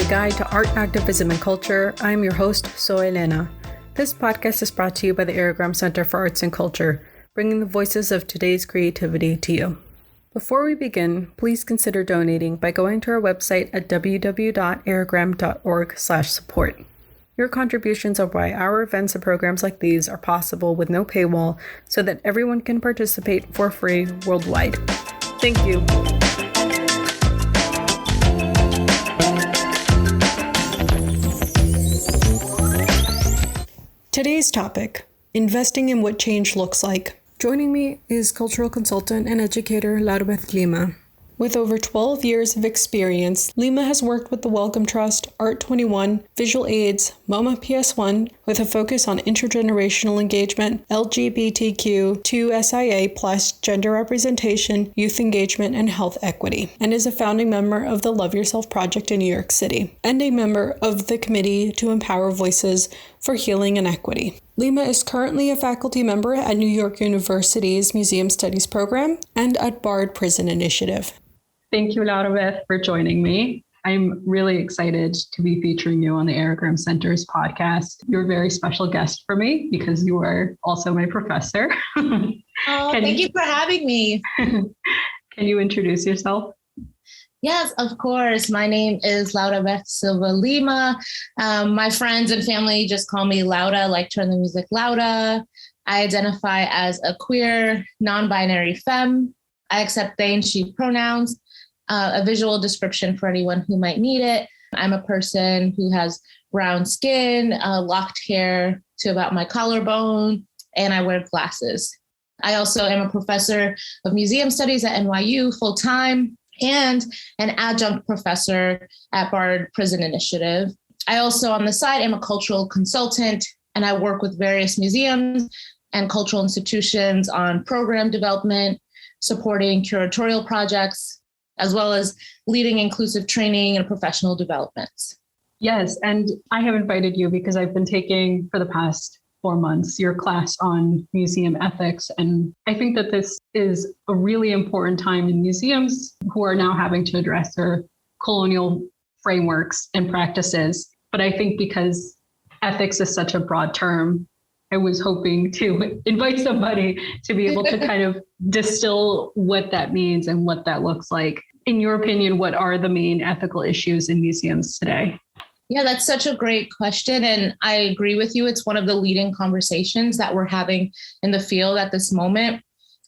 a guide to art, activism, and culture. I'm your host, Soy Elena. This podcast is brought to you by the Aerogram Center for Arts and Culture, bringing the voices of today's creativity to you. Before we begin, please consider donating by going to our website at www.aerogram.org/support. Your contributions are why our events and programs like these are possible with no paywall, so that everyone can participate for free worldwide. Thank you. Today's topic, investing in what change looks like. Joining me is cultural consultant and educator Lauraberth Lima. With over 12 years of experience, Lima has worked with the Wellcome Trust, Art 21, Visual AIDS, MoMA PS1, with a focus on intergenerational engagement, LGBTQ2SIA+, gender representation, youth engagement, and health equity, and is a founding member of the Love Yourself Project in New York City, and a member of the Committee to Empower Voices for Healing and Equity. Lima is currently a faculty member at New York University's Museum Studies program and at Bard Prison Initiative. Thank you, Lauraberth, for joining me. I'm really excited to be featuring you on the Aerogram Center's podcast. You're a very special guest for me because you are also my professor. Thank you for having me. Can you introduce yourself? Yes, of course. My name is Lauraberth Lima. My friends and family just call me Laura, like Turn the Music Laura. I identify as a queer, non-binary femme. I accept they and she pronouns. A visual description for anyone who might need it. I'm a person who has brown skin, locked hair to about my collarbone, and I wear glasses. I also am a professor of museum studies at NYU full-time and an adjunct professor at Bard Prison Initiative. I also, on the side, am a cultural consultant, and I work with various museums and cultural institutions on program development, supporting curatorial projects, as well as leading inclusive training and professional developments. Yes, and I have invited you because I've been taking for the past 4 months your class on museum ethics. And I think that this is a really important time in museums who are now having to address their colonial frameworks and practices. But I think because ethics is such a broad term, I was hoping to invite somebody to be able to kind of distill what that means and what that looks like. In your opinion, what are the main ethical issues in museums today? Yeah, that's such a great question. And I agree with you. It's one of the leading conversations that we're having in the field at this moment.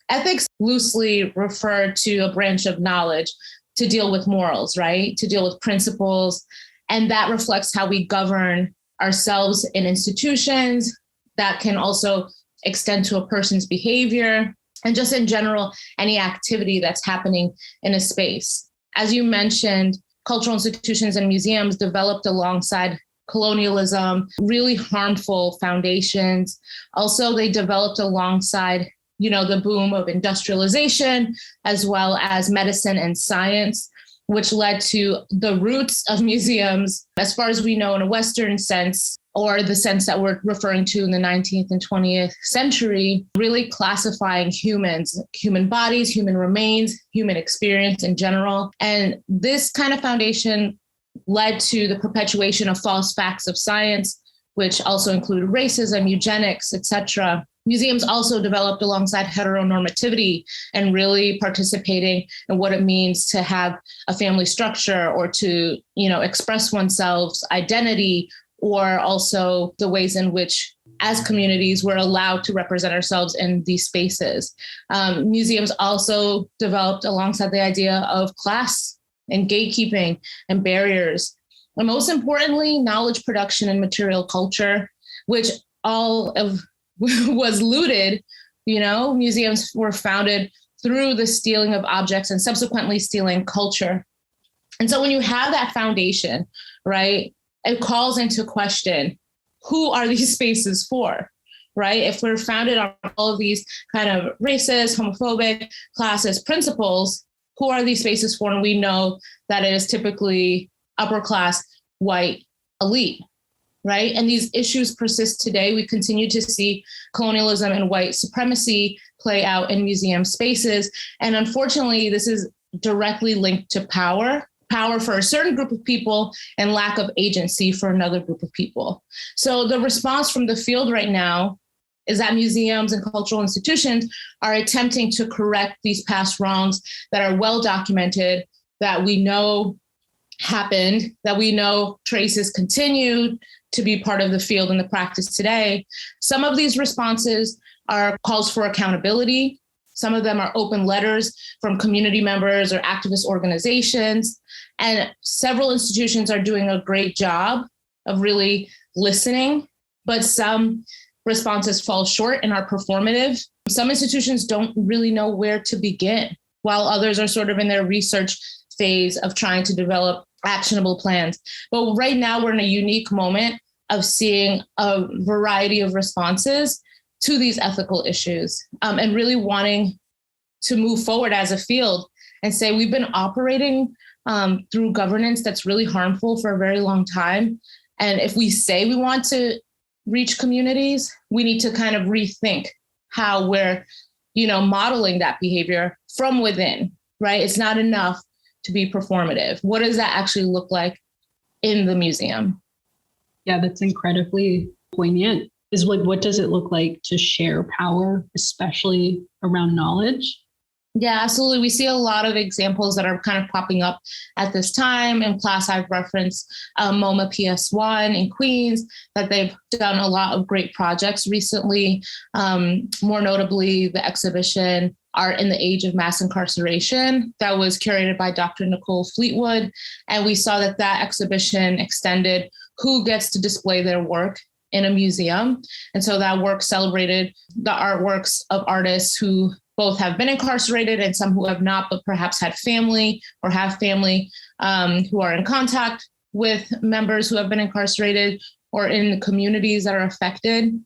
Ethics loosely refer to a branch of knowledge to deal with morals, right? To deal with principles. And that reflects how we govern ourselves in institutions. That can also extend to a person's behavior and just in general, any activity that's happening in a space. As you mentioned, cultural institutions and museums developed alongside colonialism, really harmful foundations. Also, they developed alongside, the boom of industrialization, as well as medicine and science, which led to the roots of museums, as far as we know in a Western sense, or the sense that we're referring to in the 19th and 20th century, really classifying humans, human bodies, human remains, human experience in general. And this kind of foundation led to the perpetuation of false facts of science, which also include racism, eugenics, etc. Museums also developed alongside heteronormativity and really participating in what it means to have a family structure or to, express oneself's identity, or also the ways in which, as communities, we're allowed to represent ourselves in these spaces. Museums also developed alongside the idea of class and gatekeeping and barriers. And most importantly, knowledge production and material culture, which all of was looted. Museums were founded through the stealing of objects and subsequently stealing culture. And so when you have that foundation, right, it calls into question, who are these spaces for, right? If we're founded on all of these kind of racist, homophobic, classist principles, who are these spaces for? And we know that it is typically upper class, white elite, right? And these issues persist today. We continue to see colonialism and white supremacy play out in museum spaces. And unfortunately, this is directly linked to power power for a certain group of people and lack of agency for another group of people. So the response from the field right now is that museums and cultural institutions are attempting to correct these past wrongs that are well documented, that we know happened, that we know traces continue to be part of the field and the practice today. Some of these responses are calls for accountability. Some of them are open letters from community members or activist organizations. And several institutions are doing a great job of really listening, but some responses fall short and are performative. Some institutions don't really know where to begin, while others are sort of in their research phase of trying to develop actionable plans. But right now we're in a unique moment of seeing a variety of responses to these ethical issues, and really wanting to move forward as a field and say we've been operating through governance that's really harmful for a very long time. And if we say we want to reach communities, we need to kind of rethink how we're, modeling that behavior from within, right? It's not enough to be performative. What does that actually look like in the museum? Yeah, that's incredibly poignant. Is what does it look like to share power, especially around knowledge? Yeah, absolutely. We see a lot of examples that are kind of popping up at this time. In class, I've referenced MoMA PS1 in Queens, that they've done a lot of great projects recently. More notably, the exhibition Art in the Age of Mass Incarceration that was curated by Dr. Nicole Fleetwood. And we saw that exhibition extended who gets to display their work in a museum. And so that work celebrated the artworks of artists who both have been incarcerated and some who have not, but perhaps had family or have family who are in contact with members who have been incarcerated or in the communities that are affected.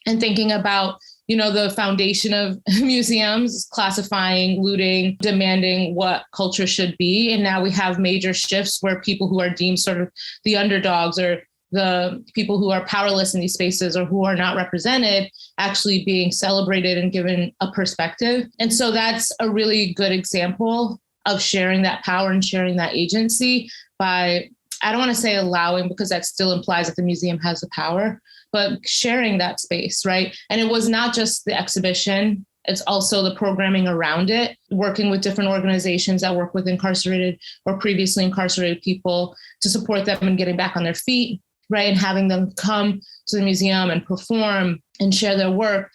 And thinking about, the foundation of museums, classifying, looting, demanding what culture should be. And now we have major shifts where people who are deemed sort of the underdogs or the people who are powerless in these spaces or who are not represented actually being celebrated and given a perspective. And so that's a really good example of sharing that power and sharing that agency by, I don't want to say allowing, because that still implies that the museum has the power, but sharing that space, right? And it was not just the exhibition, it's also the programming around it, working with different organizations that work with incarcerated or previously incarcerated people to support them in getting back on their feet, right? And having them come to the museum and perform and share their work.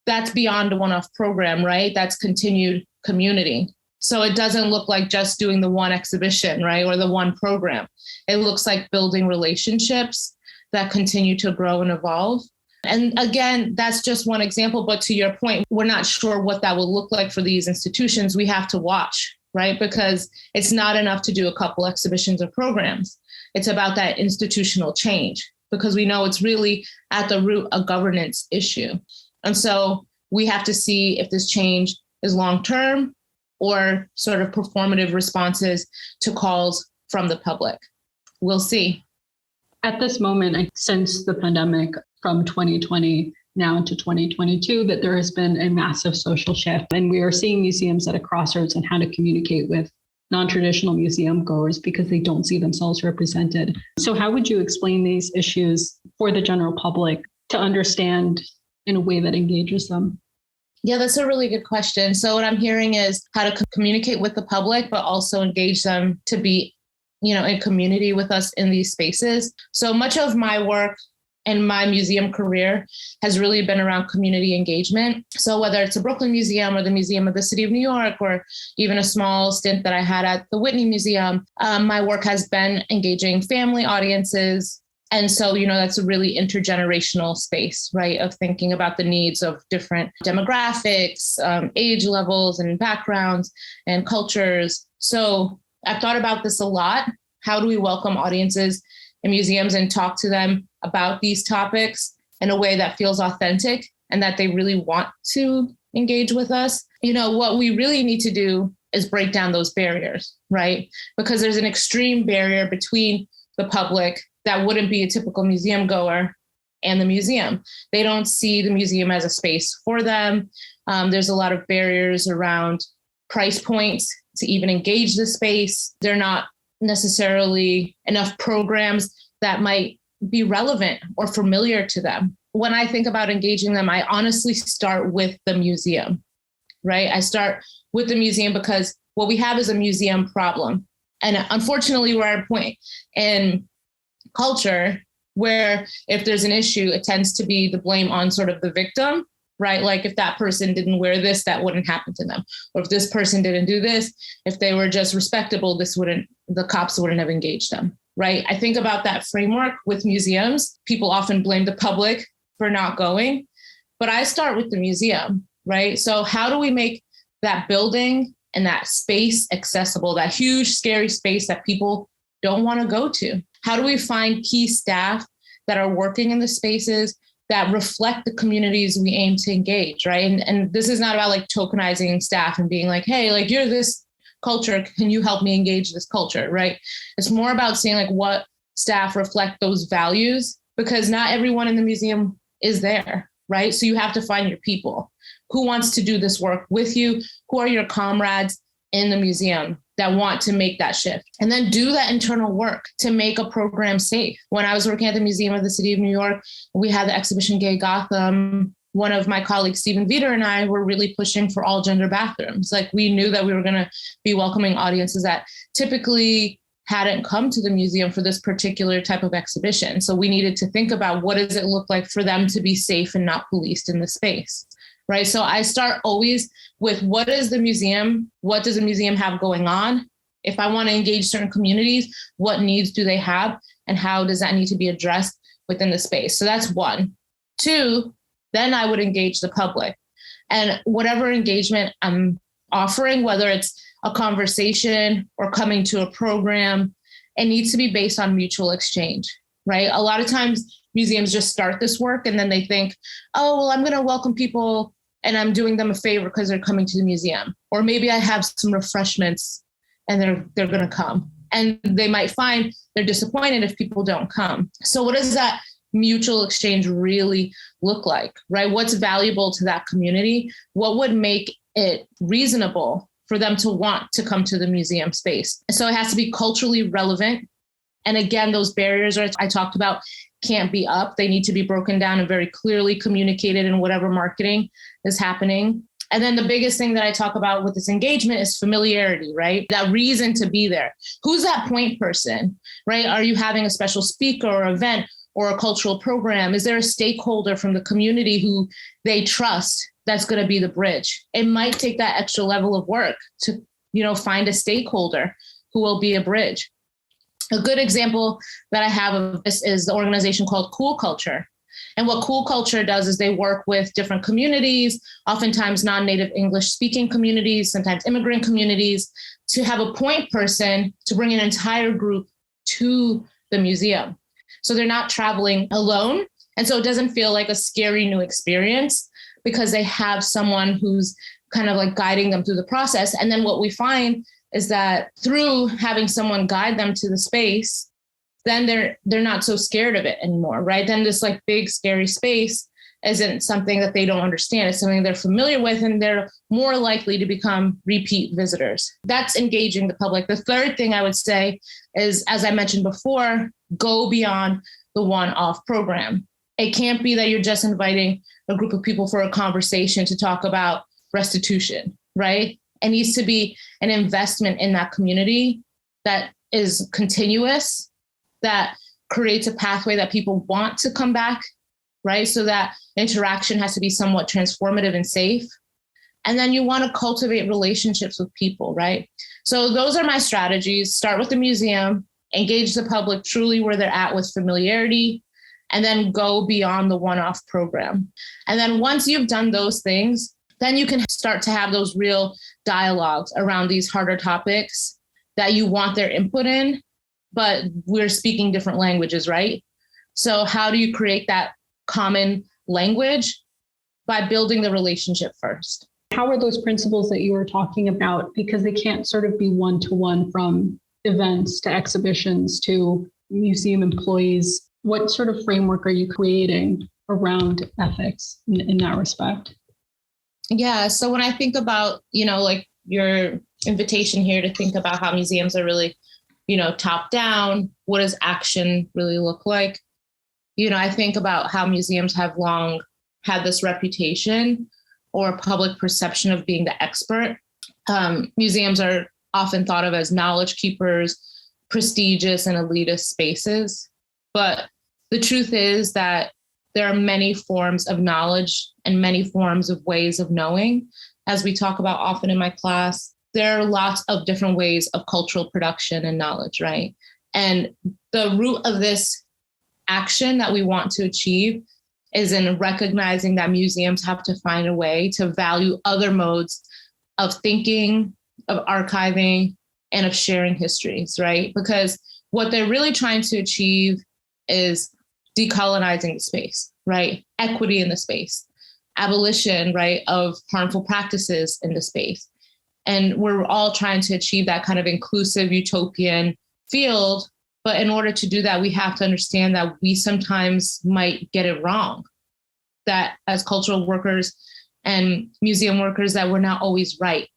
That's beyond a one-off program, right? That's continued community. So it doesn't look like just doing the one exhibition, right? Or the one program. It looks like building relationships that continue to grow and evolve. And again, that's just one example, but to your point, we're not sure what that will look like for these institutions. We have to watch, right? Because it's not enough to do a couple exhibitions or programs. It's about that institutional change, because we know it's really at the root a governance issue. And so we have to see if this change is long-term or sort of performative responses to calls from the public. We'll see. At this moment, I sense the pandemic from 2020 now into 2022, that there has been a massive social shift. And we are seeing museums at a crossroads on how to communicate with non-traditional museum goers because they don't see themselves represented. So how would you explain these issues for the general public to understand in a way that engages them? Yeah, that's a really good question. So what I'm hearing is how to communicate with the public, but also engage them to be, in community with us in these spaces. So much of my work and my museum career has really been around community engagement. So whether it's the Brooklyn Museum or the Museum of the City of New York, or even a small stint that I had at the Whitney Museum, my work has been engaging family audiences. And so, that's a really intergenerational space, right, of thinking about the needs of different demographics, age levels and backgrounds and cultures. So I've thought about this a lot. How do we welcome audiences in museums and talk to them about these topics in a way that feels authentic and that they really want to engage with us? What we really need to do is break down those barriers, right? Because there's an extreme barrier between the public that wouldn't be a typical museum goer and the museum. They don't see the museum as a space for them. There's a lot of barriers around price points to even engage the space. They're not necessarily enough programs that might be relevant or familiar to them. When I think about engaging them, I honestly start with the museum, right? I start with the museum because what we have is a museum problem. And unfortunately, we're at a point in culture where if there's an issue, it tends to be the blame on sort of the victim, right? Like if that person didn't wear this, that wouldn't happen to them. Or if this person didn't do this, if they were just respectable, the cops wouldn't have engaged them, right? I think about that framework with museums. People often blame the public for not going, but I start with the museum, right? So how do we make that building and that space accessible, that huge, scary space that people don't want to go to? How do we find key staff that are working in the spaces that reflect the communities we aim to engage, right? And this is not about like tokenizing staff and being like, hey, like you're this culture, can you help me engage this culture, right? It's more about seeing like what staff reflect those values, because not everyone in the museum is there, right? So you have to find your people. Who wants to do this work with you? Who are your comrades in the museum that want to make that shift? And then do that internal work to make a program safe. When I was working at the Museum of the City of New York, we had the exhibition Gay Gotham. One of my colleagues, Stephen Veeder, and I were really pushing for all gender bathrooms. Like we knew that we were going to be welcoming audiences that typically hadn't come to the museum for this particular type of exhibition. So we needed to think about what does it look like for them to be safe and not policed in the space, right? So I start always with what is the museum? What does the museum have going on? If I want to engage certain communities, what needs do they have? And how does that need to be addressed within the space? So that's one. Two, then I would engage the public. And whatever engagement I'm offering, whether it's a conversation or coming to a program, it needs to be based on mutual exchange, right? A lot of times museums just start this work and then they think, oh, well, I'm going to welcome people and I'm doing them a favor because they're coming to the museum. Or maybe I have some refreshments and they're going to come. And they might find they're disappointed if people don't come. So what does that mutual exchange really look like, right? What's valuable to that community? What would make it reasonable for them to want to come to the museum space? So it has to be culturally relevant. And again, those barriers I talked about can't be up. They need to be broken down and very clearly communicated in whatever marketing is happening. And then the biggest thing that I talk about with this engagement is familiarity, right? That reason to be there. Who's that point person, right? Are you having a special speaker or event or a cultural program? Is there a stakeholder from the community who they trust that's going to be the bridge? It might take that extra level of work to, find a stakeholder who will be a bridge. A good example that I have of this is the organization called Cool Culture. And what Cool Culture does is they work with different communities, oftentimes non-native English speaking communities, sometimes immigrant communities, to have a point person to bring an entire group to the museum. So they're not traveling alone. And so it doesn't feel like a scary new experience because they have someone who's kind of like guiding them through the process. And then what we find is that through having someone guide them to the space, then they're not so scared of it anymore, right? Then this like big scary space isn't something that they don't understand. It's something they're familiar with, and they're more likely to become repeat visitors. That's engaging the public. The third thing I would say is, as I mentioned before, go beyond the one-off program. It can't be that you're just inviting a group of people for a conversation to talk about restitution, right? It needs to be an investment in that community that is continuous, that creates a pathway that people want to come back, right? So that interaction has to be somewhat transformative and safe. And then you want to cultivate relationships with people, right? So those are my strategies. Start with the museum, engage the public truly where they're at with familiarity, and then go beyond the one-off program. And then once you've done those things, then you can start to have those real dialogues around these harder topics that you want their input in, but we're speaking different languages, right? So how do you create that common language? By building the relationship first. How are those principles that you were talking about? Because they can't sort of be one-to-one from events to exhibitions to museum employees. What sort of framework are you creating around ethics in that respect? Yeah, so when I think about, like your invitation here to think about how museums are really, top down? What does action really look like? I think about how museums have long had this reputation or public perception of being the expert. Museums are often thought of as knowledge keepers, prestigious and elitist spaces. But the truth is that there are many forms of knowledge and many forms of ways of knowing. As we talk about often in my class, there are lots of different ways of cultural production and knowledge, right? And the root of this action that we want to achieve is in recognizing that museums have to find a way to value other modes of thinking, of archiving, and of sharing histories, right? Because what they're really trying to achieve is decolonizing the space, right? Equity in the space, abolition, right, of harmful practices in the space. And we're all trying to achieve that kind of inclusive utopian field. But in order to do that, we have to understand that we sometimes might get it wrong, that as cultural workers and museum workers, that we're not always right.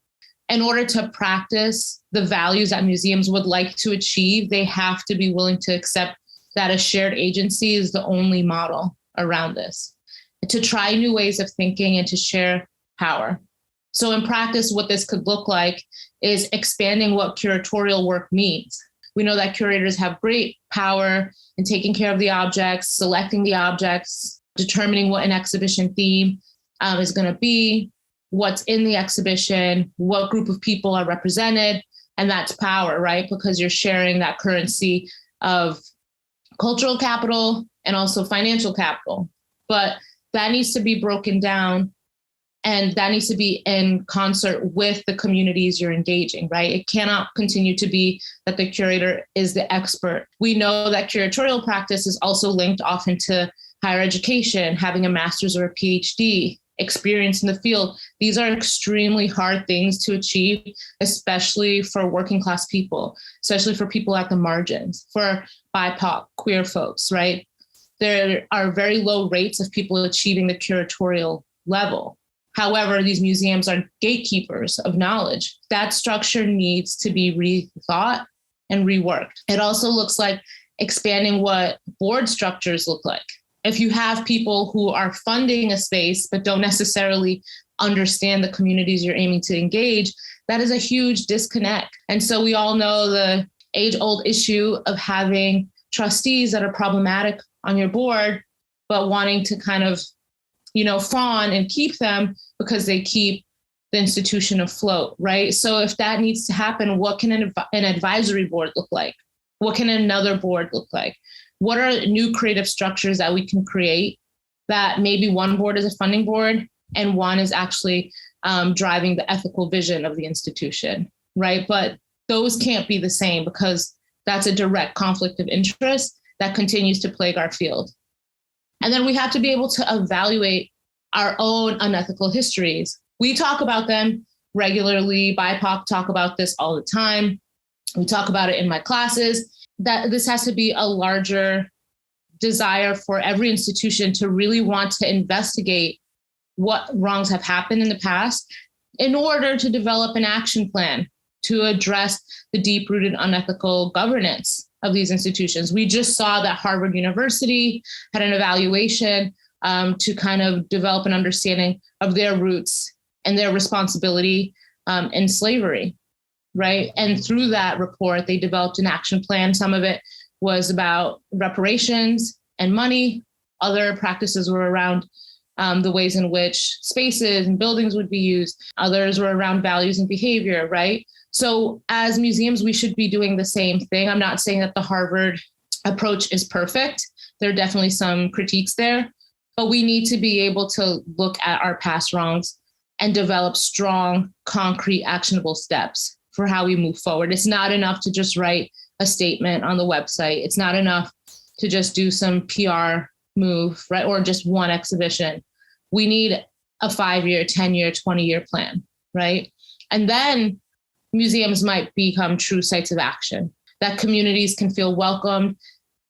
In order to practice the values that museums would like to achieve, they have to be willing to accept that a shared agency is the only model around this, to try new ways of thinking and to share power. So in practice, what this could look like is expanding what curatorial work means. We know that curators have great power in taking care of the objects, selecting the objects, determining what an exhibition theme is going to be, what's in the exhibition, what group of people are represented, and that's power, right? Because you're sharing that currency of cultural capital and also financial capital. But that needs to be broken down, and that needs to be in concert with the communities you're engaging, right? It cannot continue to be that the curator is the expert. We know that curatorial practice is also linked often to higher education, having a master's or a PhD, experience in the field. These are extremely hard things to achieve, especially for working class people, especially for people at the margins, for BIPOC, queer folks, right? There are very low rates of people achieving the curatorial level. However, these museums are gatekeepers of knowledge. That structure needs to be rethought and reworked. It also looks like expanding what board structures look like. If you have people who are funding a space but don't necessarily understand the communities you're aiming to engage, that is a huge disconnect. And so we all know the age-old issue of having trustees that are problematic on your board, but wanting to kind of fawn and keep them because they keep the institution afloat, right? So if that needs to happen, what can an advisory board look like? What can another board look like? What are new creative structures that we can create that maybe one board is a funding board and one is actually driving the ethical vision of the institution, right? But those can't be the same because that's a direct conflict of interest that continues to plague our field. And then we have to be able to evaluate our own unethical histories. We talk about them regularly. BIPOC talk about this all the time. We talk about it in my classes, that this has to be a larger desire for every institution to really want to investigate what wrongs have happened in the past in order to develop an action plan to address the deep-rooted unethical governance of these institutions. We just saw that Harvard University had an evaluation to kind of develop an understanding of their roots and their responsibility in slavery, right? And through that report, they developed an action plan. Some of it was about reparations and money. Other practices were around the ways in which spaces and buildings would be used. Others were around values and behavior, right? So as museums, we should be doing the same thing. I'm not saying that the Harvard approach is perfect. There are definitely some critiques there, but we need to be able to look at our past wrongs and develop strong, concrete, actionable steps for how we move forward. It's not enough to just write a statement on the website. It's not enough to just do some PR move, right? Or just one exhibition. We need a 5-year, 10-year, 20-year plan, right? And then museums might become true sites of action, that communities can feel welcomed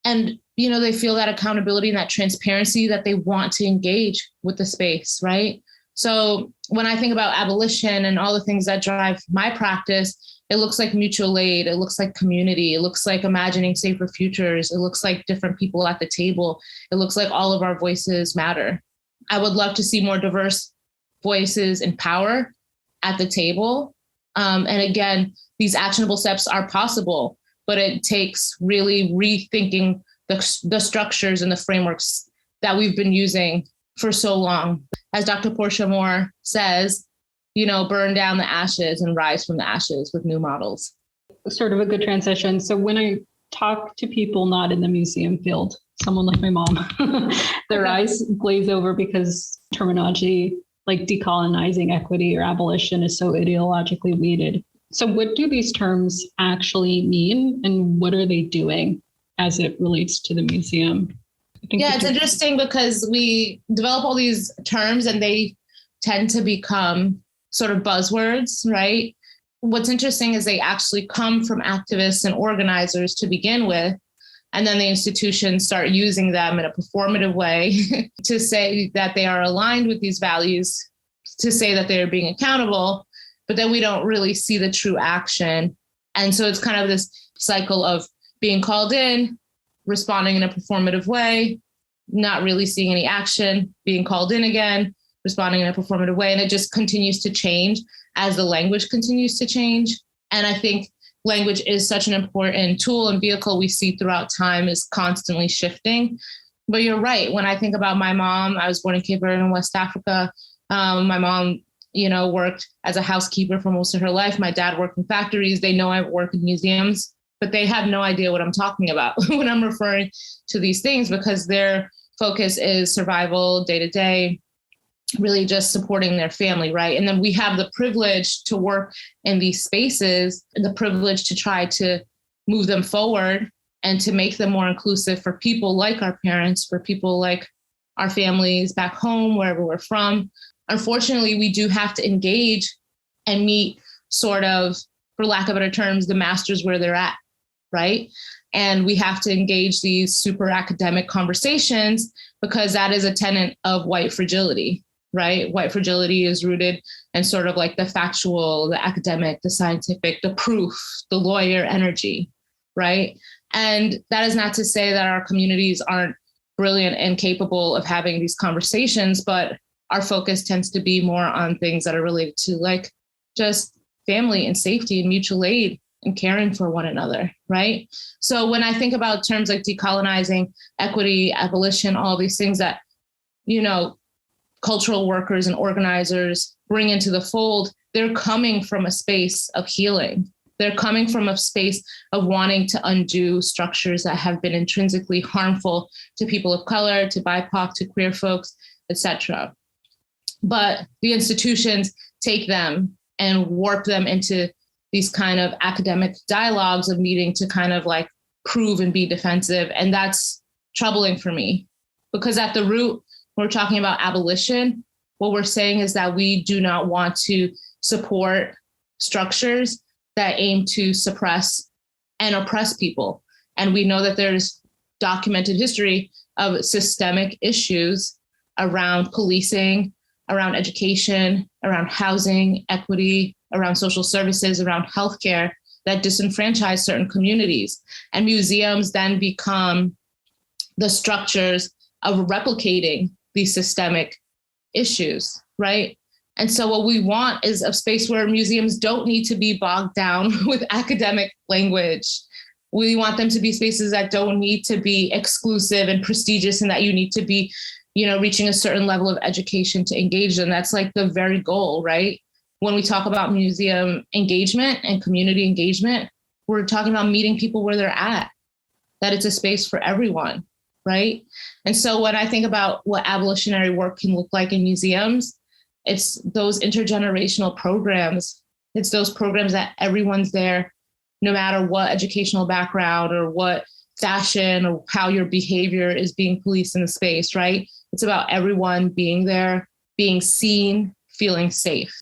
and, they feel that accountability and that transparency that they want to engage with the space, right? So when I think about abolition and all the things that drive my practice, It looks like mutual aid. It looks like community. It looks like imagining safer futures. It looks like different people at the table. It looks like all of our voices matter. I would love to see more diverse voices in power at the table. And again, these actionable steps are possible, but it takes really rethinking the structures and the frameworks that we've been using for so long. As Dr. Portia Moore says, burn down the ashes and rise from the ashes with new models. Sort of a good transition. So when I talk to people not in the museum field, someone like my mom, their eyes glaze over because terminology like decolonizing equity or abolition is so ideologically weighted. So what do these terms actually mean, and what are they doing as it relates to the museum? Yeah, it's interesting because we develop all these terms and they tend to become sort of buzzwords, right? What's interesting is they actually come from activists and organizers to begin with, and then the institutions start using them in a performative way to say that they are aligned with these values, to say that they're being accountable, but then we don't really see the true action. And so it's kind of this cycle of being called in, responding in a performative way, not really seeing any action, being called in again, responding in a performative way. And it just continues to change as the language continues to change. And I think language is such an important tool and vehicle we see throughout time is constantly shifting. But you're right. When I think about my mom, I was born in Cape Verde in West Africa. My mom, worked as a housekeeper for most of her life. My dad worked in factories. They know I work in museums, but they have no idea what I'm talking about when I'm referring to these things because their focus is survival, day to day, really just supporting their family, right? And then we have the privilege to work in these spaces, the privilege to try to move them forward and to make them more inclusive for people like our parents, for people like our families back home, wherever we're from. Unfortunately, we do have to engage and meet sort of, for lack of better terms, the masters where they're at, right? And we have to engage these super academic conversations because that is a tenet of white fragility, right? White fragility is rooted in sort of like the factual, the academic, the scientific, the proof, the lawyer energy, right? And that is not to say that our communities aren't brilliant and capable of having these conversations, but our focus tends to be more on things that are related to like just family and safety and mutual aid and caring for one another, right? So when I think about terms like decolonizing, equity, abolition, all these things that, cultural workers and organizers bring into the fold, they're coming from a space of healing. They're coming from a space of wanting to undo structures that have been intrinsically harmful to people of color, to BIPOC, to queer folks, etc. But the institutions take them and warp them into these kind of academic dialogues of needing to kind of like prove and be defensive. And that's troubling for me because at the root, when we're talking about abolition, what we're saying is that we do not want to support structures that aim to suppress and oppress people. And we know that there's documented history of systemic issues around policing, around education, around housing, equity, around social services, around healthcare that disenfranchise certain communities. And museums then become the structures of replicating these systemic issues, right? And so what we want is a space where museums don't need to be bogged down with academic language. We want them to be spaces that don't need to be exclusive and prestigious and that you need to be, reaching a certain level of education to engage them. That's like the very goal, right? When we talk about museum engagement and community engagement, we're talking about meeting people where they're at, that it's a space for everyone, right? And so when I think about what abolitionary work can look like in museums, it's those intergenerational programs. It's those programs that everyone's there, no matter what educational background or what fashion or how your behavior is being policed in the space, right? It's about everyone being there, being seen, feeling safe.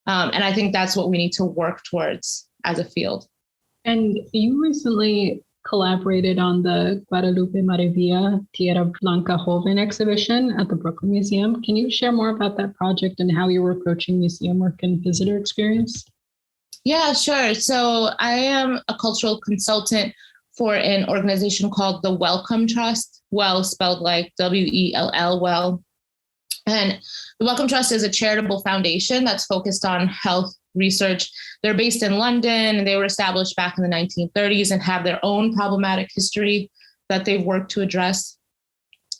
And I think that's what we need to work towards as a field. And you recently collaborated on the Guadalupe Maravilla Tierra Blanca Joven exhibition at the Brooklyn Museum. Can you share more about that project and how you were approaching museum work and visitor experience? Yeah, sure. So I am a cultural consultant for an organization called the Wellcome Trust, well spelled like WELL, well. And the Wellcome Trust is a charitable foundation that's focused on health research. They're based in London, and they were established back in the 1930s and have their own problematic history that they've worked to address.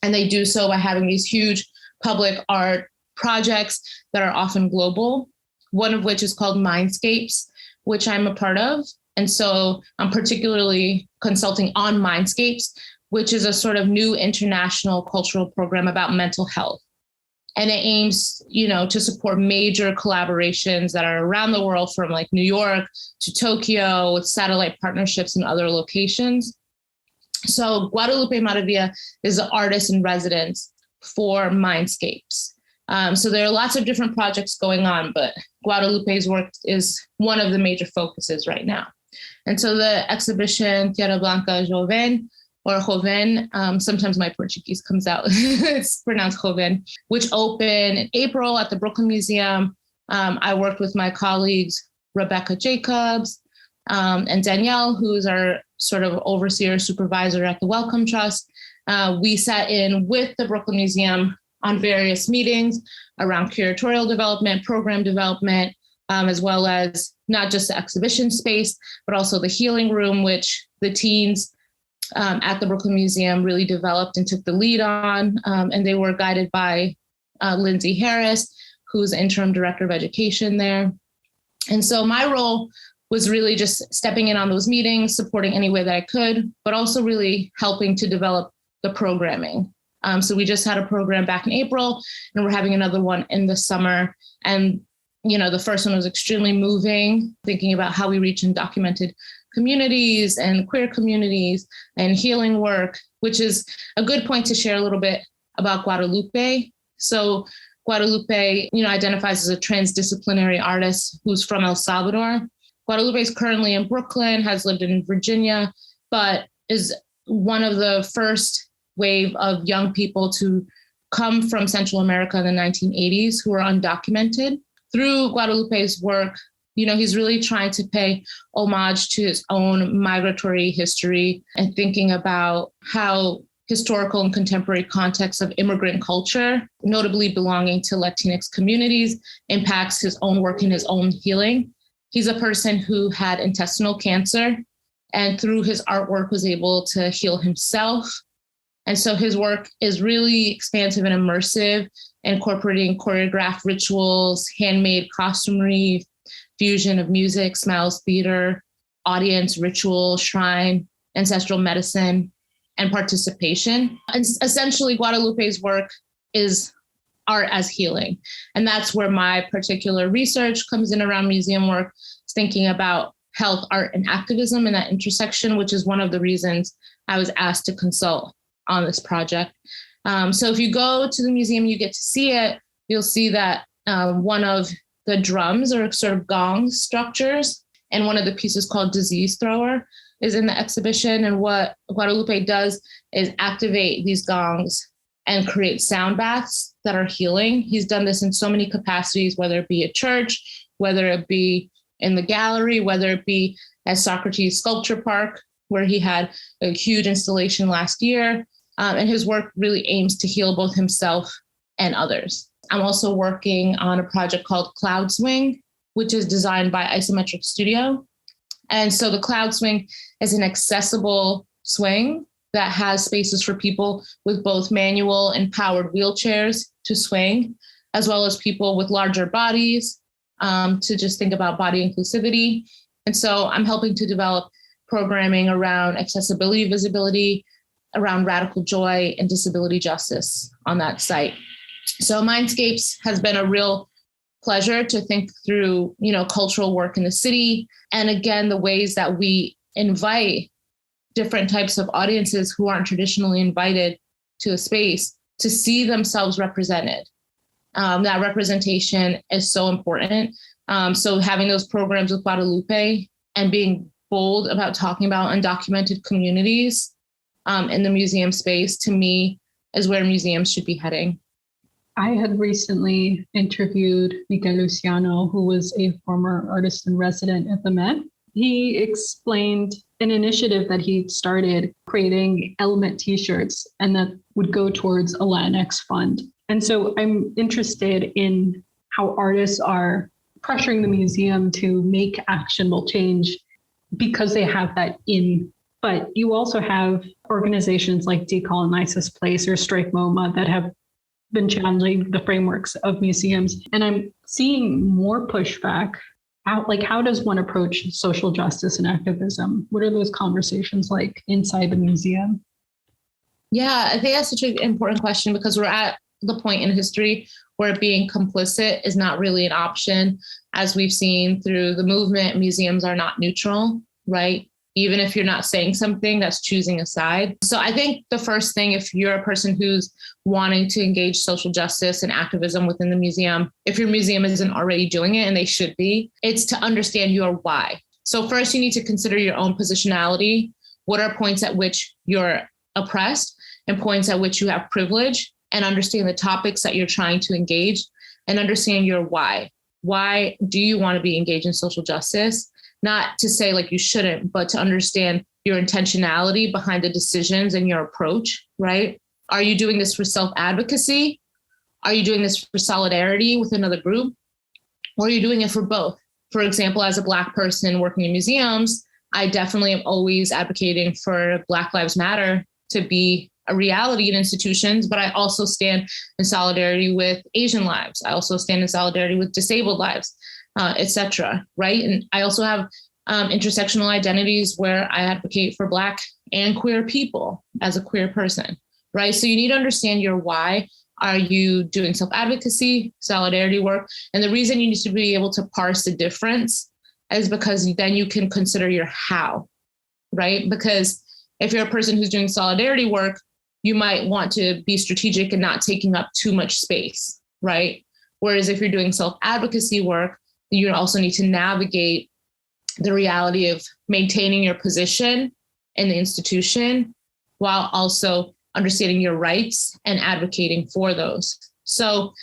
And they do so by having these huge public art projects that are often global, one of which is called Mindscapes, which I'm a part of. And so I'm particularly consulting on Mindscapes, which is a sort of new international cultural program about mental health. And it aims, to support major collaborations that are around the world, from like New York to Tokyo, with satellite partnerships in other locations. So Guadalupe Maravilla is the artist in residence for Mindscapes. So there are lots of different projects going on, but Guadalupe's work is one of the major focuses right now. And so the exhibition Tierra Blanca Joven, or Joven, sometimes my Portuguese comes out, it's pronounced Joven, which opened in April at the Brooklyn Museum. I worked with my colleagues, Rebecca Jacobs and Danielle, who's our sort of overseer supervisor at the Wellcome Trust. We sat in with the Brooklyn Museum on various meetings around curatorial development, program development, as well as not just the exhibition space, but also the healing room, which the teens at the Brooklyn Museum really developed and took the lead on. And they were guided by Lindsay Harris, who's interim director of education there. And so my role was really just stepping in on those meetings, supporting any way that I could, but also really helping to develop the programming. So we just had a program back in April, and we're having another one in the summer. And, the first one was extremely moving, thinking about how we reach undocumented communities and queer communities and healing work, which is a good point to share a little bit about Guadalupe. So Guadalupe, identifies as a transdisciplinary artist who's from El Salvador. Guadalupe is currently in Brooklyn, has lived in Virginia, but is one of the first wave of young people to come from Central America in the 1980s who are undocumented. Through Guadalupe's work, he's really trying to pay homage to his own migratory history and thinking about how historical and contemporary contexts of immigrant culture, notably belonging to Latinx communities, impacts his own work and his own healing. He's a person who had intestinal cancer, and through his artwork was able to heal himself. And so his work is really expansive and immersive, incorporating choreographed rituals, handmade costumery, fusion of music, smells, theater, audience, ritual, shrine, ancestral medicine, and participation. And essentially, Guadalupe's work is art as healing. And that's where my particular research comes in around museum work, thinking about health, art, and activism in that intersection, which is one of the reasons I was asked to consult on this project. So if you go to the museum, you get to see it, you'll see that one of the drums or sort of gong structures, and one of the pieces called Disease Thrower is in the exhibition. And what Guadalupe does is activate these gongs and create sound baths that are healing. He's done this in so many capacities, whether it be a church, whether it be in the gallery, whether it be at Socrates Sculpture Park, where he had a huge installation last year. And his work really aims to heal both himself and others. I'm also working on a project called Cloud Swing, which is designed by Isometric Studio. And so the Cloud Swing is an accessible swing that has spaces for people with both manual and powered wheelchairs to swing, as well as people with larger bodies to just think about body inclusivity. And so I'm helping to develop programming around accessibility, visibility, around radical joy and disability justice on that site. So Mindscapes has been a real pleasure to think through, cultural work in the city. And again, the ways that we invite different types of audiences who aren't traditionally invited to a space to see themselves represented. That representation is so important. So having those programs with Guadalupe and being bold about talking about undocumented communities in the museum space, to me, is where museums should be heading. I had recently interviewed Miguel Luciano, who was a former artist in resident at the Met. He explained an initiative that he started creating element t-shirts and that would go towards a Latinx fund. And so I'm interested in how artists are pressuring the museum to make actionable change because they have that in. But you also have organizations like Decolonize This Place or Strike MoMA that have been challenging the frameworks of museums. And I'm seeing more pushback. How does one approach social justice and activism? What are those conversations like inside the museum? Yeah, I think that's such an important question because we're at the point in history where being complicit is not really an option. As we've seen through the movement, museums are not neutral, right? Even if you're not saying something, that's choosing a side. So I think the first thing, if you're a person who's wanting to engage social justice and activism within the museum, if your museum isn't already doing it, and they should be, it's to understand your why. So first, you need to consider your own positionality. What are points at which you're oppressed and points at which you have privilege, and understand the topics that you're trying to engage and understand your why. Why do you want to be engaged in social justice? Not to say like you shouldn't, but to understand your intentionality behind the decisions and your approach, right? Are you doing this for self-advocacy? Are you doing this for solidarity with another group? Or are you doing it for both? For example, as a Black person working in museums, I definitely am always advocating for Black Lives Matter to be a reality in institutions, but I also stand in solidarity with Asian lives. I also stand in solidarity with disabled lives, et cetera, right? And I also have intersectional identities where I advocate for Black and queer people as a queer person, right? So you need to understand your why. Are you doing self-advocacy, solidarity work? And the reason you need to be able to parse the difference is because then you can consider your how, right? Because if you're a person who's doing solidarity work, you might want to be strategic and not taking up too much space, right? Whereas if you're doing self-advocacy work, you also need to navigate the reality of maintaining your position in the institution while also understanding your rights and advocating for those. So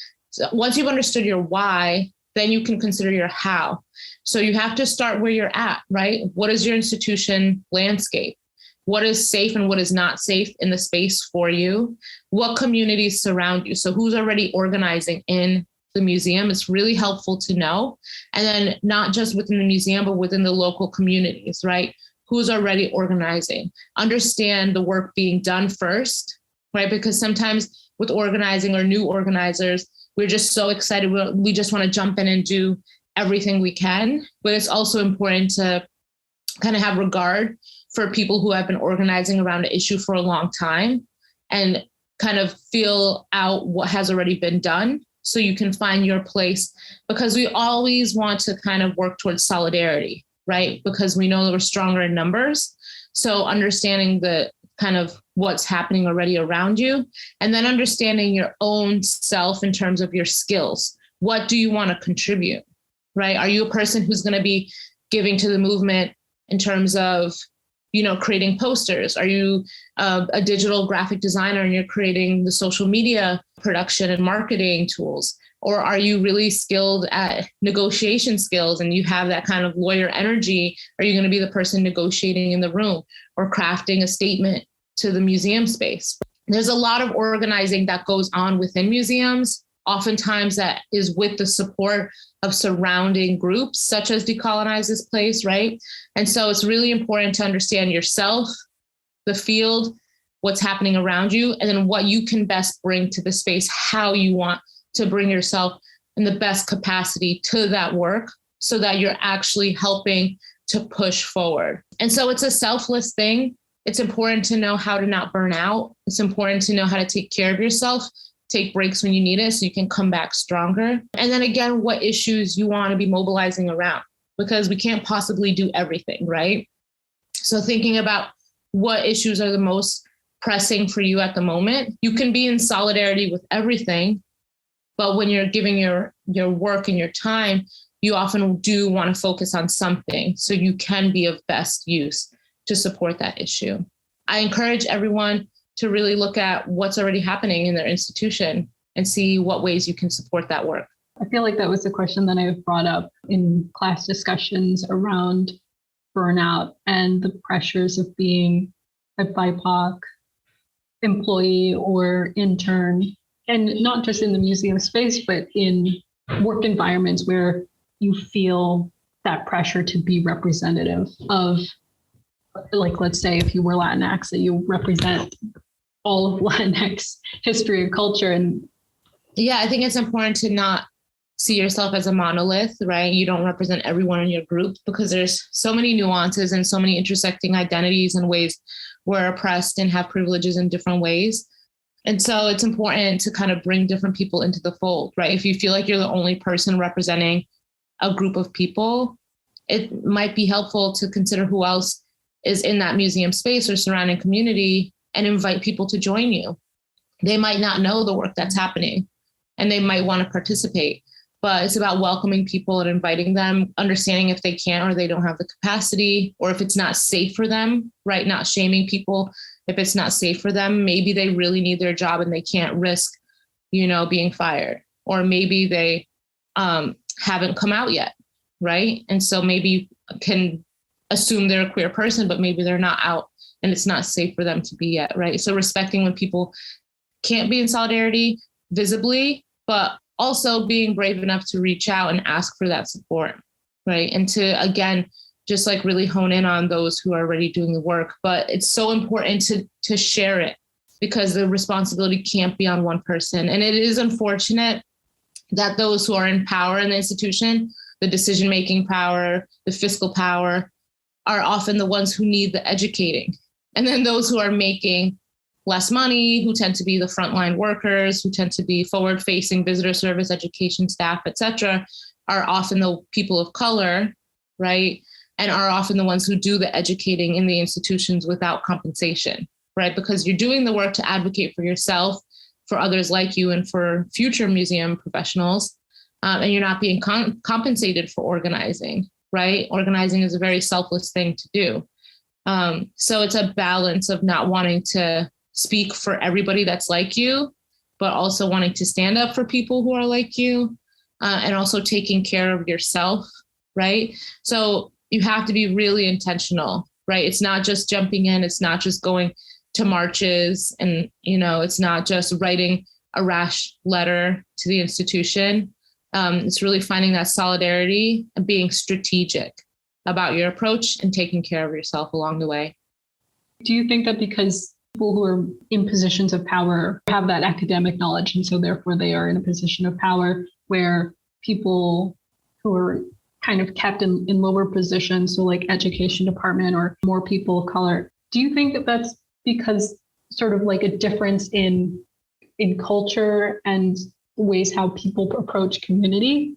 once you've understood your why, then you can consider your how. So you have to start where you're at, right? What is your institution landscape? What is safe and what is not safe in the space for you? What communities surround you? So who's already organizing in the museum? It's really helpful to know. And then not just within the museum, but within the local communities, right? Who's already organizing? Understand the work being done first, right? Because sometimes with organizing or new organizers, we're just so excited. We just want to jump in and do everything we can. But it's also important to kind of have regard for people who have been organizing around an issue for a long time and kind of feel out what has already been done so you can find your place, because we always want to kind of work towards solidarity, right? Because we know that we're stronger in numbers. So understanding the kind of what's happening already around you, and then understanding your own self in terms of your skills. What do you want to contribute, right? Are you a person who's going to be giving to the movement in terms of, creating posters? Are you a digital graphic designer and you're creating the social media production and marketing tools? Or are you really skilled at negotiation skills and you have that kind of lawyer energy? Are you going to be the person negotiating in the room or crafting a statement to the museum space? There's a lot of organizing that goes on within museums. Oftentimes that is with the support of surrounding groups such as Decolonize This Place, right? And so it's really important to understand yourself, the field, what's happening around you, and then what you can best bring to the space, how you want to bring yourself in the best capacity to that work so that you're actually helping to push forward. And so it's a selfless thing. It's important to know how to not burn out. It's important to know how to take care of yourself, take breaks when you need it so you can come back stronger. And then again, what issues you want to be mobilizing around, because we can't possibly do everything, right? So thinking about what issues are the most pressing for you at the moment. You can be in solidarity with everything, but when you're giving your work and your time, you often do want to focus on something so you can be of best use to support that issue. I encourage everyone to really look at what's already happening in their institution. and see what ways you can support that work. I feel like that was the question that I've brought up in class discussions around burnout and the pressures of being a BIPOC employee or intern, and not just in the museum space, but in work environments where you feel that pressure to be representative of, like, let's say if you were Latinx, that you represent all of Latinx history and culture. And yeah, I think it's important to not see yourself as a monolith, right? You don't represent everyone in your group, because there's so many nuances and so many intersecting identities and ways we're oppressed and have privileges in different ways. And so it's important to kind of bring different people into the fold, right? If you feel like you're the only person representing a group of people, it might be helpful to consider who else is in that museum space or surrounding community and invite people to join you. They might not know the work that's happening and they might want to participate, but it's about welcoming people and inviting them, understanding if they can't or they don't have the capacity, or if it's not safe for them, right? Not shaming people if it's not safe for them. Maybe they really need their job and they can't risk, being fired, or maybe they haven't come out yet, right? And so maybe you can assume they're a queer person, but maybe they're not out and it's not safe for them to be yet, right? So respecting when people can't be in solidarity visibly, but also being brave enough to reach out and ask for that support, right? And to, again, just like really hone in on those who are already doing the work. But it's so important to share it, because the responsibility can't be on one person. And it is unfortunate that those who are in power in the institution, the decision-making power, the fiscal power, are often the ones who need the educating. And then those who are making less money, who tend to be the frontline workers, who tend to be forward-facing visitor service, education staff, et cetera, are often the people of color, right? And are often the ones who do the educating in the institutions without compensation, right? Because you're doing the work to advocate for yourself, for others like you, and for future museum professionals, and you're not being compensated for organizing, right? Organizing is a very selfless thing to do. So it's a balance of not wanting to speak for everybody that's like you, but also wanting to stand up for people who are like you, and also taking care of yourself, right? So you have to be really intentional, right? It's not just jumping in. It's not just going to marches, and, it's not just writing a rash letter to the institution. It's really finding that solidarity and being strategic about your approach and taking care of yourself along the way. do you think that because people who are in positions of power have that academic knowledge, and so therefore they are in a position of power, where people who are kind of kept in lower positions, so like education department or more people of color, do you think that that's because sort of like a difference in culture and ways how people approach community?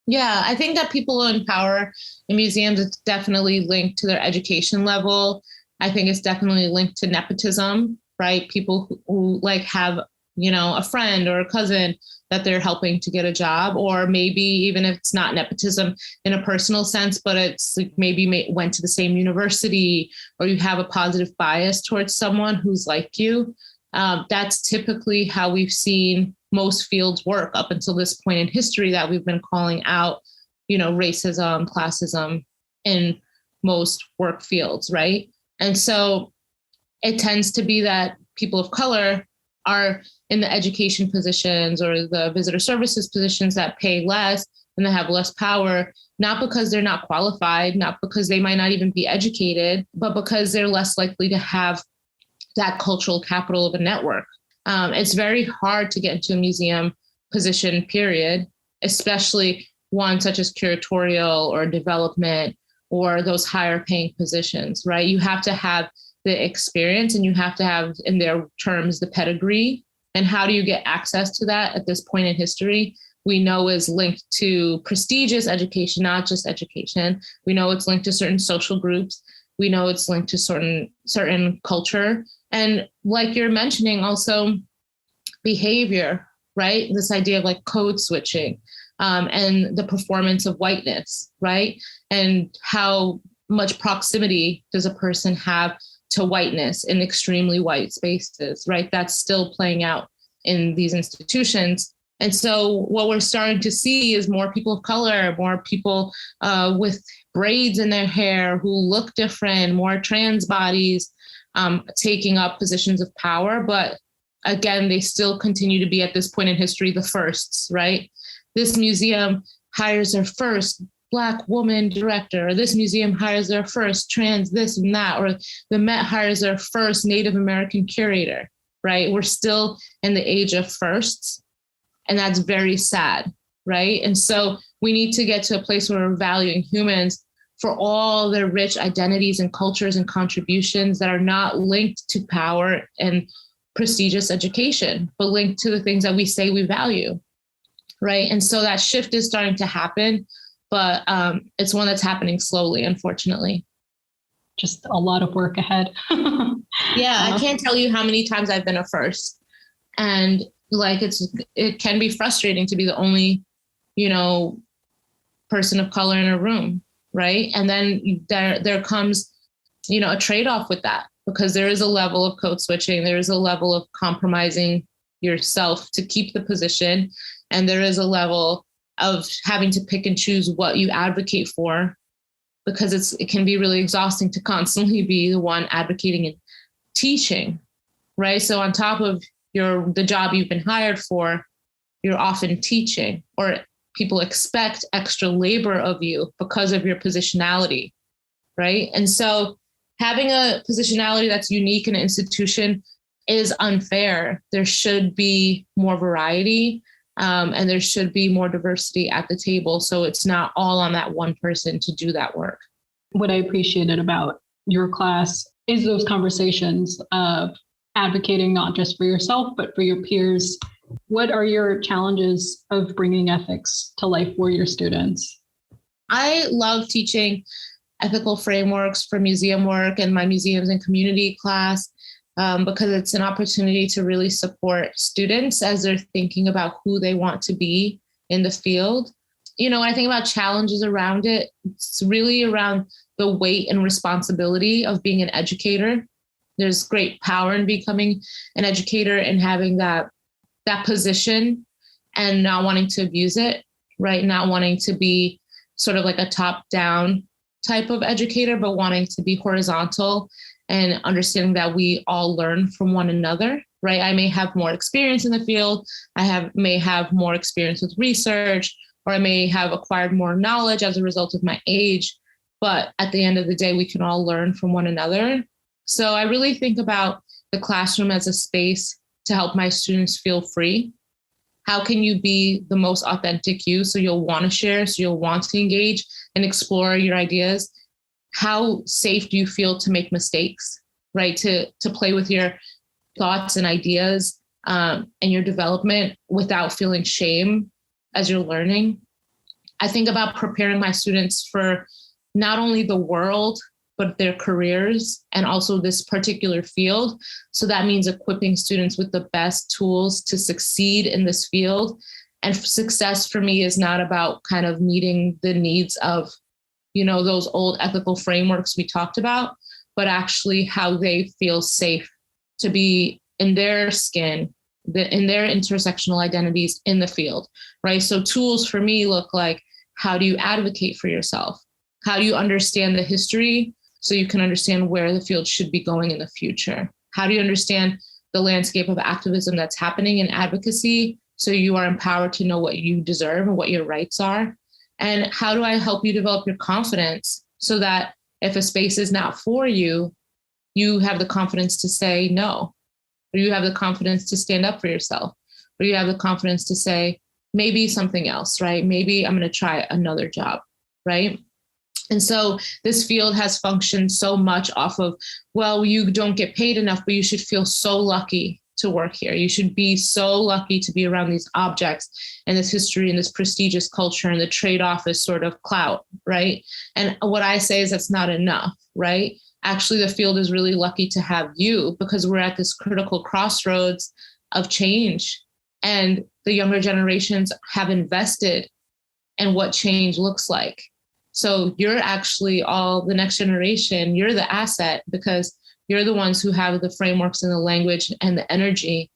Yeah, I think that people in power in museums, it's definitely linked to their education level. I think it's definitely linked to nepotism, right? People who like have, a friend or a cousin that they're helping to get a job, or maybe even if it's not nepotism in a personal sense, but it's like maybe went to the same university, or you have a positive bias towards someone who's like you. That's typically how we've seen most fields work up until this point in history, that we've been calling out, racism, classism in most work fields, right? And so it tends to be that people of color are in the education positions or the visitor services positions that pay less and that have less power, not because they're not qualified, not because they might not even be educated, but because they're less likely to have that cultural capital of a network. It's very hard to get into a museum position, period, especially one such as curatorial or development or those higher paying positions, right? You have to have the experience, and you have to have, in their terms, the pedigree. And how do you get access to that at this point in history? We know is linked to prestigious education, not just education. We know it's linked to certain social groups. We know it's linked to certain culture. And like you're mentioning, also behavior, right? This idea of like code switching, and the performance of whiteness, right? And how much proximity does a person have to whiteness in extremely white spaces, right? That's still playing out in these institutions. And so what we're starting to see is more people of color, more people with braids in their hair who look different, more trans bodies taking up positions of power. But again, they still continue to be at this point in history, the firsts, right? This museum hires their first Black woman director, or this museum hires their first trans this and that, or the Met hires their first Native American curator, right? We're still in the age of firsts, and that's very sad, right? And so we need to get to a place where we're valuing humans for all their rich identities and cultures and contributions that are not linked to power and prestigious education, but linked to the things that we say we value, right? And so that shift is starting to happen, but it's one that's happening slowly, unfortunately. Just a lot of work ahead. Yeah, I can't tell you how many times I've been a first. And like, it can be frustrating to be the only, person of color in a room, right? And then there comes, a trade-off with that, because there is a level of code switching, there is a level of compromising yourself to keep the position, and there is a level of having to pick and choose what you advocate for, because it can be really exhausting to constantly be the one advocating and teaching, right? So on top of the job you've been hired for, you're often teaching, or people expect extra labor of you because of your positionality, right? And so having a positionality that's unique in an institution is unfair. There should be more variety, and there should be more diversity at the table. So it's not all on that one person to do that work. What I appreciated about your class is those conversations of advocating not just for yourself, but for your peers. What are your challenges of bringing ethics to life for your students? I love teaching ethical frameworks for museum work and my museums and community class, because it's an opportunity to really support students as they're thinking about who they want to be in the field. When I think about challenges around it, it's really around the weight and responsibility of being an educator. There's great power in becoming an educator and having that position and not wanting to abuse it, right? Not wanting to be sort of like a top-down type of educator, but wanting to be horizontal and understanding that we all learn from one another, right? I may have more experience in the field. May have more experience with research, or I may have acquired more knowledge as a result of my age. But at the end of the day, we can all learn from one another. So I really think about the classroom as a space to help my students feel free. How can you be the most authentic you, so you'll want to share, so you'll want to engage and explore your ideas? How safe do you feel to make mistakes, right? To play with your thoughts and ideas and your development without feeling shame as you're learning. I think about preparing my students for not only the world, but their careers and also this particular field. So that means equipping students with the best tools to succeed in this field. And success for me is not about kind of meeting the needs of, those old ethical frameworks we talked about, but actually how they feel safe to be in their skin, in their intersectional identities in the field, right? So tools for me look like, how do you advocate for yourself? How do you understand the history so you can understand where the field should be going in the future? How do you understand the landscape of activism that's happening in advocacy so you are empowered to know what you deserve and what your rights are? And how do I help you develop your confidence so that if a space is not for you, you have the confidence to say no, or you have the confidence to stand up for yourself, or you have the confidence to say, maybe something else, right? Maybe I'm going to try another job, right? And so this field has functioned so much off of, well, you don't get paid enough, but you should feel so lucky to work here. You should be so lucky to be around these objects and this history and this prestigious culture, and the trade-off is sort of clout, right? And what I say is that's not enough, right? Actually, the field is really lucky to have you, because we're at this critical crossroads of change. And the younger generations have invested in what change looks like. So you're actually all the next generation, you're the asset, because you're the ones who have the frameworks and the language and the energy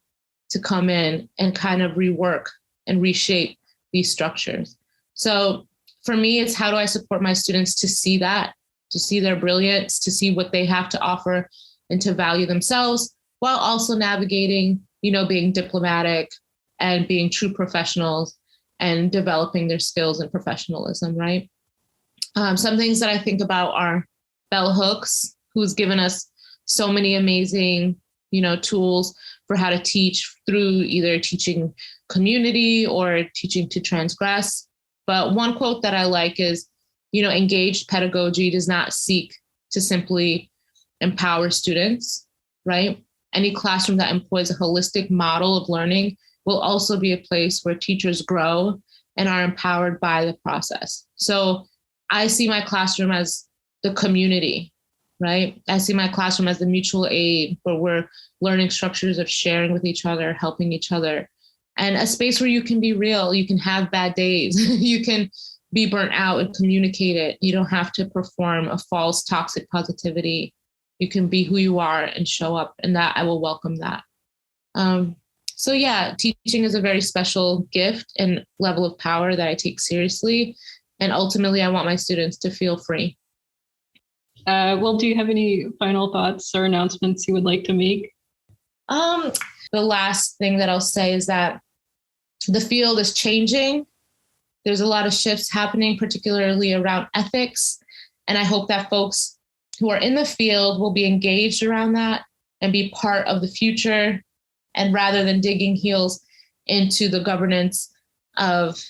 to come in and kind of rework and reshape these structures. So for me, it's how do I support my students to see that, to see their brilliance, to see what they have to offer and to value themselves while also navigating, being diplomatic and being true professionals and developing their skills and professionalism, right? Some things that I think about are Bell Hooks, who's given us so many amazing, tools for how to teach through either teaching community or teaching to transgress. But one quote that I like is, engaged pedagogy does not seek to simply empower students, right? Any classroom that employs a holistic model of learning will also be a place where teachers grow and are empowered by the process. So I see my classroom as the community, right? I see my classroom as the mutual aid where we're learning structures of sharing with each other, helping each other, and a space where you can be real. You can have bad days. You can be burnt out and communicate it. You don't have to perform a false toxic positivity. You can be who you are and show up, and that I will welcome that. So yeah, teaching is a very special gift and level of power that I take seriously. And ultimately, I want my students to feel free. Well, do you have any final thoughts or announcements you would like to make? The last thing that I'll say is that the field is changing. There's a lot of shifts happening, particularly around ethics. And I hope that folks who are in the field will be engaged around that and be part of the future. And rather than digging heels into the governance of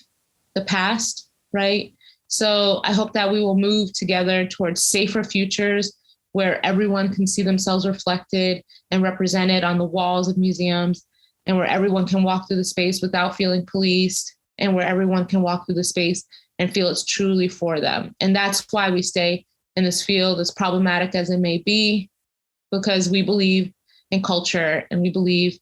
the past, right? So I hope that we will move together towards safer futures where everyone can see themselves reflected and represented on the walls of museums, and where everyone can walk through the space without feeling policed, and where everyone can walk through the space and feel it's truly for them. And that's why we stay in this field, as problematic as it may be, because we believe in culture and we believe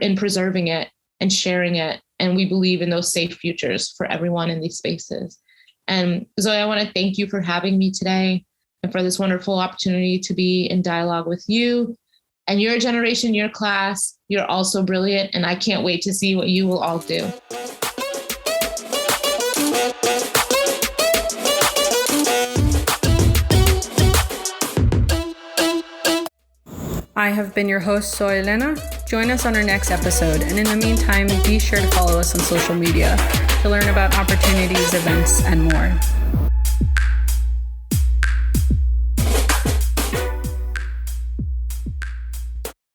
in preserving it and sharing it. And we believe in those safe futures for everyone in these spaces. And Zoe, I want to thank you for having me today and for this wonderful opportunity to be in dialogue with you and your generation, your class. You're also brilliant, and I can't wait to see what you will all do. I have been your host, Zoe Elena. Join us on our next episode, and in the meantime, be sure to follow us on social media to learn about opportunities, events, and more.